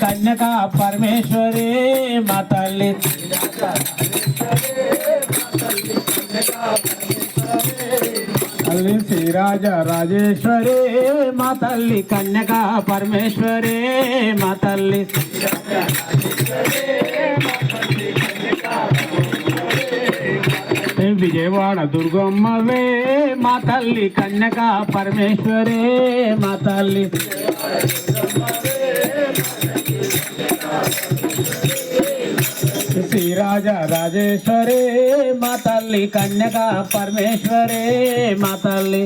కన్యకా పరమేశ్వరి మా తల్లి తల్లి శ్రీరాజ రాజేశ్వరి మా తల్లి కన్యకా పరమేశ్వరి మా తల్లి విజయవాడ దుర్గమ్మవే మా తల్లి కన్యకా పరమేశ్వరి మా తల్లి శ్రీరాజ రాజేశ్వరి మా తల్లి కన్యకా పరమేశ్వరి మా తల్లి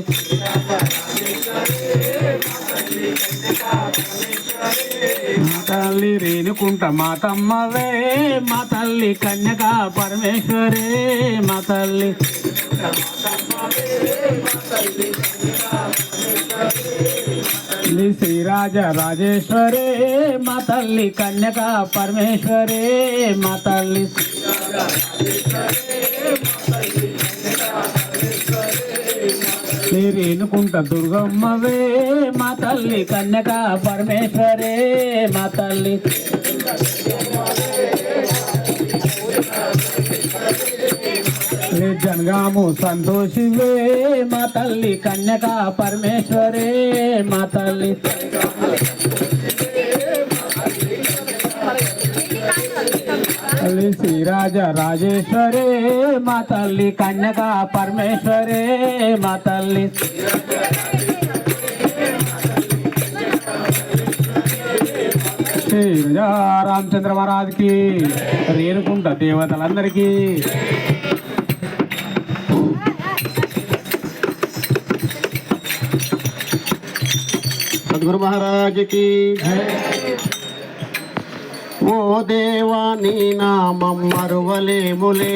మా తల్లి రేణుకుంట మాతమ్మవే మా తల్లి కన్యకా పరమేశ్వరి మా తల్లి శ్రీరాజ రాజేశ్వరి మా తల్లి కన్యకా పరమేశ్వరి మా తల్లి రేణుకుంట దుర్గమ్మవే మా తల్లి కన్యకా పరమేశ్వరి మా తల్లి జనగాము సంతోషివే మా తల్లి కన్యకా పరమేశ్వరి మా తల్లి శ్రీరాజ రాజేశ్వరి మా తల్లి కన్యకా పరమేశ్వరి మా తల్లి శ్రీ రామచంద్ర మహారాజ్కి రేణుకుంట దేవతలందరికీ सदगुरु महाराज की ओ देवा नी नामं मरुवले मुले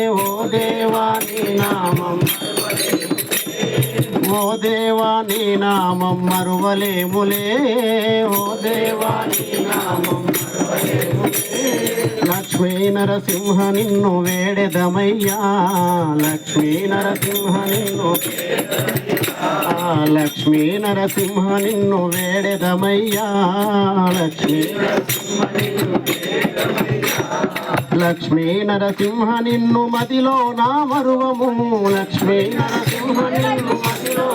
ओ देवा नी नामं ओ देवा नी नामं मरुवले मुले ओ देवा नी नामं लक्ष्मी नरसिंह निन्नु वेडेदमय्या लक्ष्मी नरसिंह निन्नु लक्ष्मी नरसिंह निन्नु वेडेदमय्या लक्ष्मी नरसिंह निन्नु मदिलो ना मरुवमु लक्ष्मी नरसिंह निन्नु मदिलो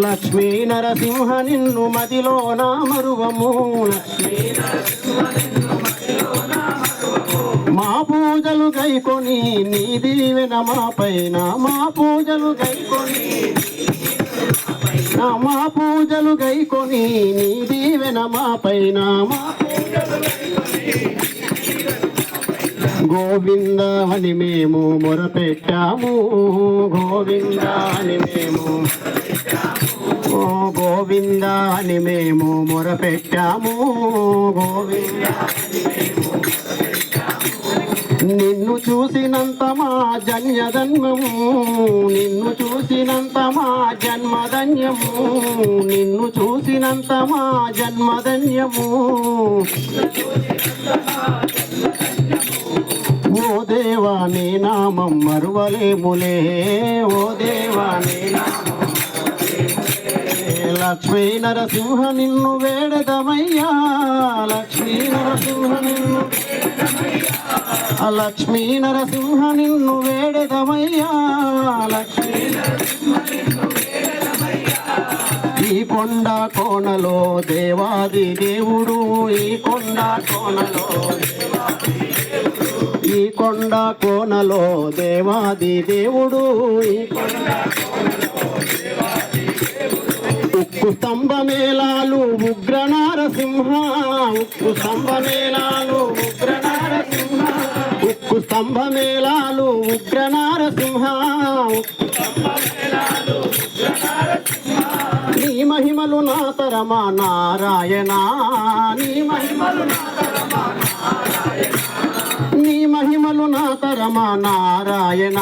लक्ष्मी नरसिंह निन्नु मदिलो ना मरुवमु लक्ष्मी మా పూజలు గైకొని నీ దీవెన మా పైన మా పూజలు గైకొని మా పూజలు గైకొని నీ దీవెన మా పైన గోవింద అని మేము మొరపెట్టాము గోవింద అని మేము ఓ గోవింద అని మేము మొరపెట్టాము గోవింద నిన్ను చూసినంత మా జన్మధన్యము నిన్ను చూసినంత మా జన్మధన్యము నిన్ను చూసినంత మా జన్మధన్యము ఓ దేవా నీ నామం మరువలేములే ఓ దేవా నీ నామం లక్ష్మీ నరసింహ నిన్ను వేడదమయ్యా లక్ష్మీ నరసింహ నిన్ను లక్ష్మీ నరసింహ నిన్ను వేడదమయ్యా లక్ష్మీ ఈ కొండ కోనలో దేవాది దేవుడు ఈ కొండ కోనలో ఈ కొండ కోనలో దేవాది దేవుడు ఈ కొండ ఉక్కు స్తంభ మేళాలు ఉగ్ర నారసింహ ఉక్కు స్తంభ మేళాలు ఉగ్ర నారసింహ ఉక్కు స్తంభ మేళాలు ఉగ్ర నారసింహ నీ మహిమలు నా తరమా నారాయణ నీ మహిమలు నా తరమా నారాయణ నీ మహిమలు నా తరమా నారాయణ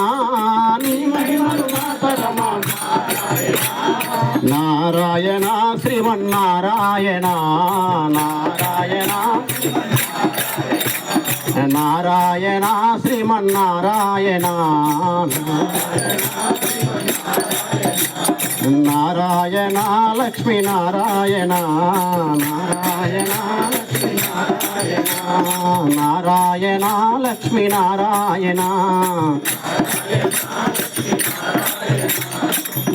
నీ మహిమలు నా తరమా నారాయణ శ్రీమన్నారాయణ నారాయణ నారాయణ శ్రీమన్నారాయణ నారాయణ లక్ష్మీ నారాయణ నారాయణ లక్ష్మీ నారాయణ నారాయణ లక్ష్మీ నారాయణ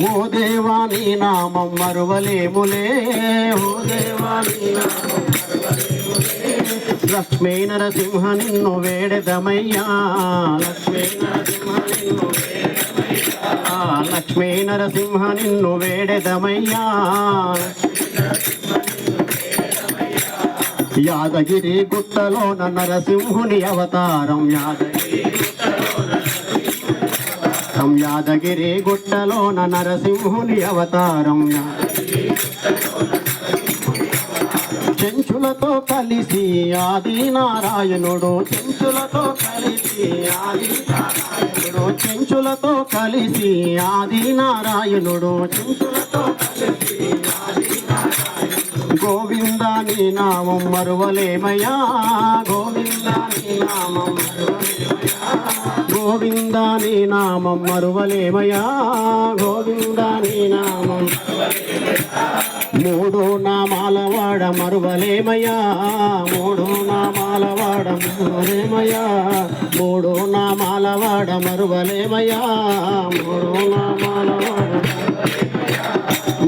ఓ దేవా నీ నామం మరువలేములే ఓ దేవా నీ నామం లక్ష్మీ నరసింహ నిన్ను వేడెదమయ్యా లక్ష్మీ నరసింహ నిన్ను లక్ష్మీ నరసింహ నిన్ను వేడెదమయ్యా యాదగిరి గుట్టలోన నరసింహుని అవతారం యాదగిరి గుట్టలోన నరసింహుని అవతారం చెంచులతో కలిసి ఆది నారాయణుడు చెంచులతో కలిసి ఆది నారాయణుడు చెంచులతో కలిసి ఆది నారాయణుడు చెంచులతో కలిసి ఆది నారాయణుడు గోవింద నీ నామం మరువలేమయ్యా గోవింద నీ నామం గోవింద నీ నామం మరువలేమయ్యా గోవింద నీ నామం మూడు నామాల వాడ మరువలేమయ్యా మూడు నామాల వాడ మరువలేమయ్యా మూడు నామాల వాడ మరువలేమయ్యా మూడు నామాల వాడ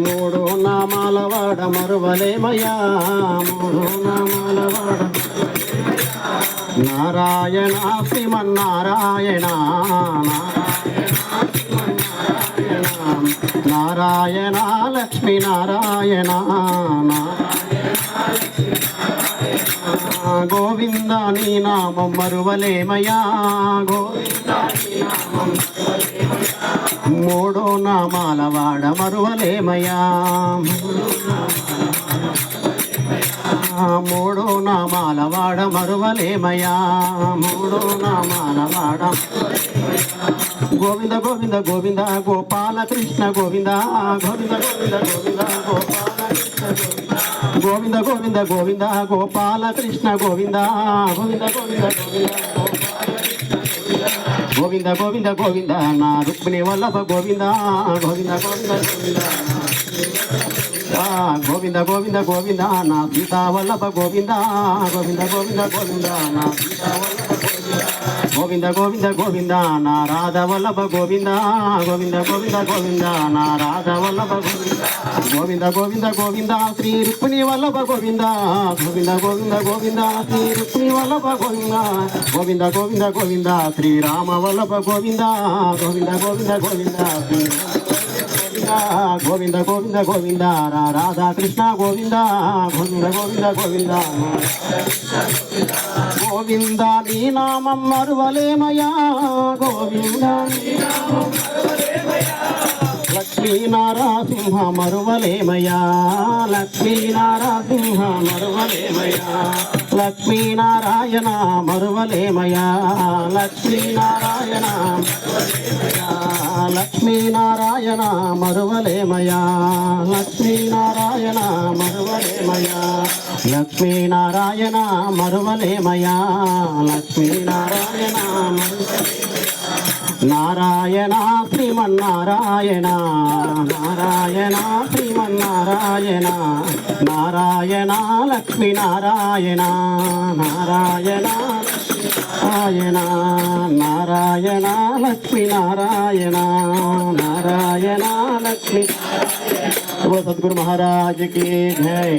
మూడు నామాల వాడ మరువలేమయ్యా మూడు నామాల వాడ నారాయణ శ్రీమన్నారాయణ నారాయణ లక్ష్మీ నారాయణ గోవింద నీ నామం మరువలేమయ్యా గోవింద నీ నామం మూడో నామాల వాడ మరువలేమయ్యా మూడో నామాల వాడ మరువలేమయ్యా మూడో నామాల వాడ గోవింద గోవింద గోవింద గోపాల కృష్ణ గోవింద గోవింద గోవింద గోవింద గోవింద గోవింద గోపాల కృష్ణ గోవింద గోవింద గోవింద గోవింద గోవింద గోవింద నా రుక్మిణి వల్లభ గోవింద గోవింద గోవింద గోవింద గోవింద గోవింద గోవింద నా సీతా వల్లభ గోవింద గోవింద గోవింద గోవింద నా సీతా వల్లభ గోవింద గోవింద గోవింద నా రాధ వల్లభ గోవింద గోవింద గోవింద గోవింద నా రాధ వల్లభ గోవింద గోవింద గోవింద శ్రీ రుక్మిణి వల్లభ గోవింద గోవింద గోవింద గోవింద శ్రీ రుక్మిణి వల్లభ గోవింద గోవింద గోవింద గోవింద శ్రీరామ వల్లభ గోవింద గోవింద గోవింద గోవింద గోవింద గోవింద గోవింద రాధా కృష్ణ గోవింద గోవింద గోవింద గోవింద గోవింద నీ నామం మరువలేమయ్యా గోవింద లక్ష్మీ నారసింహ మరువలేమయ్యా లక్ష్మీ నారసింహ మరువలేమయ్యా లక్ష్మీ నారాయణ మరువలేమయ్యా లక్ష్మీ నారాయణ లక్ష్మీ నారాయణ మరువలేమయ్యా లక్ష్మీ నారాయణ మరువలేమయ్యా లక్ష్మీ నారాయణ మరువలేమయ్యా లక్ష్మీ నారాయణ నారాయణ శ్రీమన్నారాయణ నారాయణ శ్రీమన్నారాయణ నారాయణ లక్ష్మీ నారాయణ నారాయణ నారాయణ నారాయణ లక్ష్మీ నారాయణ నారాయణ లక్ష్మీ సద్గురు महाराज की जय।